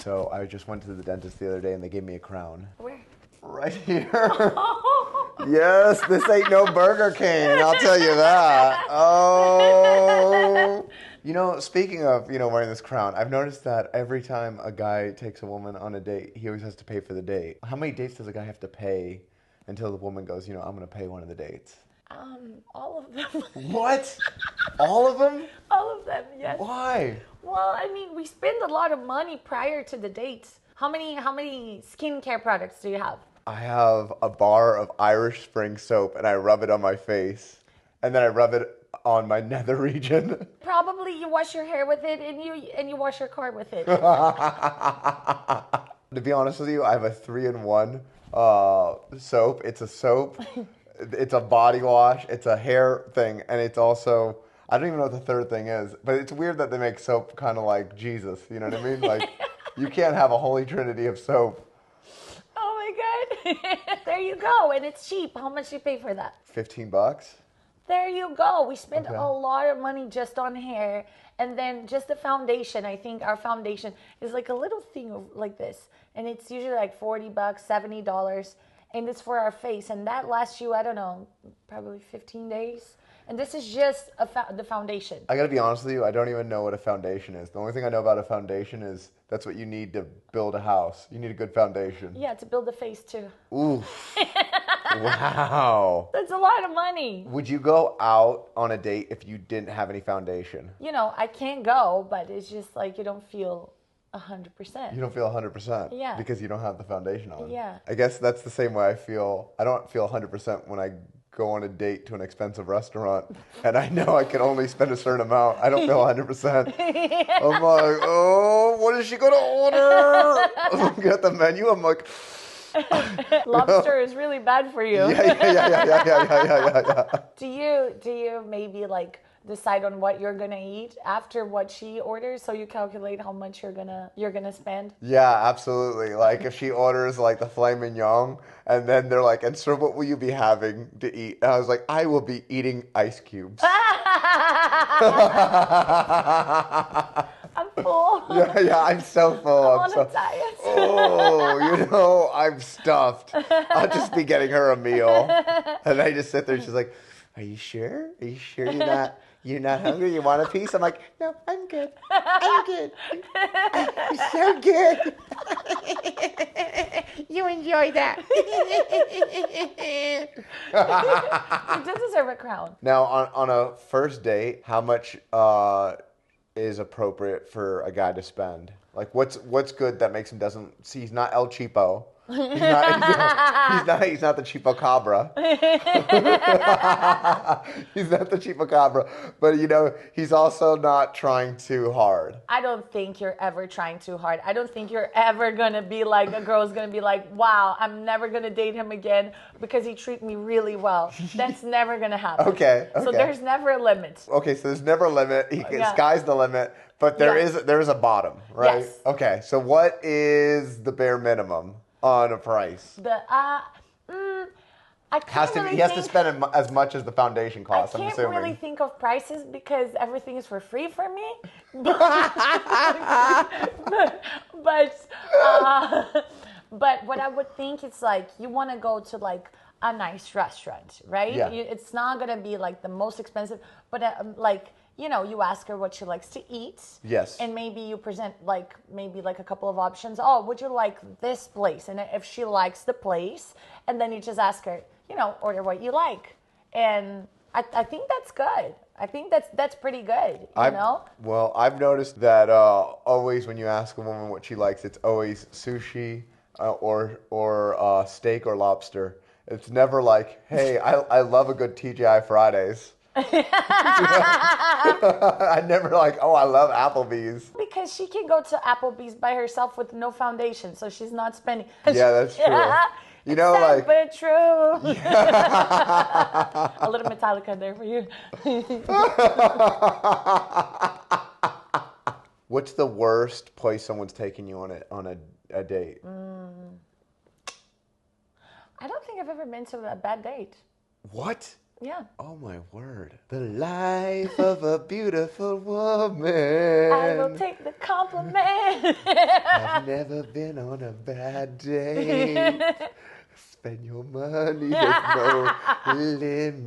So I just went to the dentist the other day and they gave me a crown. Where? Right here. Yes, this ain't no Burger King, I'll tell you that. Oh. You know, speaking of, wearing this crown, I've noticed that every time a guy takes a woman on a date, he always has to pay for the date. How many dates does a guy have to pay until the woman goes, I'm going to pay one of the dates? All of them. What? All of them? All of them, yes. Why? Well, I mean, we spend a lot of money prior to the dates. How many skincare products do you have? I have a bar of Irish Spring soap and I rub it on my face. And then I rub it on my nether region. Probably you wash your hair with it and you wash your car with it. To be honest with you, I have a 3-in-1 soap. It's a soap, it's a body wash, it's a hair thing, and it's also, I don't even know what the third thing is, but it's weird that they make soap kind of like Jesus, you know what I mean? Like, you can't have a holy trinity of soap. Oh my God. There you go, and it's cheap. How much do you pay for that? $15? There you go. We spend a lot of money just on hair. And then just the foundation. I think our foundation is like a little thing like this. And it's usually like $40, $70. And it's for our face. And that lasts you, I don't know, probably 15 days. And this is just the foundation. I gotta be honest with you, I don't even know what a foundation is. The only thing I know about a foundation is that's what you need to build a house. You need a good foundation. Yeah, to build the face too. Oof. Wow. That's a lot of money. Would you go out on a date if you didn't have any foundation? I can't go, but it's just like you don't feel 100%. You don't feel 100%? Yeah. Because you don't have the foundation on. Yeah. I guess that's the same way I feel. I don't feel 100% when I go on a date to an expensive restaurant and I know I can only spend a certain amount. I don't feel 100%. I'm like, oh, what is she going to order? I'm looking at the menu. I'm like... Lobster is really bad for you. Yeah. Do you maybe like decide on what you're gonna eat after what she orders, so you calculate how much you're gonna spend? Yeah, absolutely. Like if she orders like the filet mignon, and then they're like, "And sir, what will you be having to eat?" And I was like, "I will be eating ice cubes." I'm full. Yeah, I'm so full. I'm on a diet. Oh, I'm stuffed. I'll just be getting her a meal. And I just sit there, she's like, "Are you sure? Are you sure you're not hungry? You want a piece?" I'm like, "No, I'm good. I'm good. I'm so good." You enjoy that. You do deserve a crown. Now, on a first date, how much is appropriate for a guy to spend? Like, what's good that makes him doesn't see? He's not El Cheapo. He's not the Chupacabra. He's not the Chupacabra, but he's also not trying too hard. I don't think you're ever trying too hard. I don't think you're ever gonna be like, a girl's gonna be like, "Wow, I'm never gonna date him again because he treated me really well." That's never gonna happen. Okay. So there's never a limit. Okay, so there's never a limit. Sky's the limit, but there is a bottom, right? Yes. Okay, so what is the bare minimum on a price? He has to spend as much as the foundation costs, I'm assuming. I can't really think of prices because everything is for free for me. But what I would think is like you want to go to like a nice restaurant, right? Yeah. It's not going to be like the most expensive, but you ask her what she likes to eat. Yes. And maybe you present maybe a couple of options. Oh, would you like this place? And if she likes the place, and then you just ask her, order what you like. And I think that's good. I think that's pretty good, Well, I've noticed that always when you ask a woman what she likes, it's always sushi or steak or lobster. It's never like, "Hey, I love a good TGI Fridays." I never like, "Oh, I love Applebee's." Because she can go to Applebee's by herself with no foundation, so she's not spending. Yeah, that's true. Sad, but true. A little Metallica there for you. What's the worst place someone's taken you on a date? I don't think I've ever been to a bad date. What? Yeah. Oh my word. The life of a beautiful woman. I will take the compliment. I've never been on a bad day. Spend your money, there's no limit.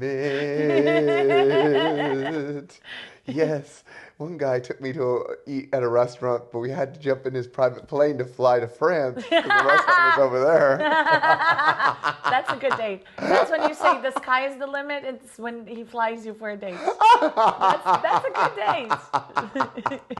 Yes, one guy took me to eat at a restaurant, but we had to jump in his private plane to fly to France because the restaurant was over there. That's a good date. That's when you say the sky is the limit. It's when he flies you for a date. That's a good date.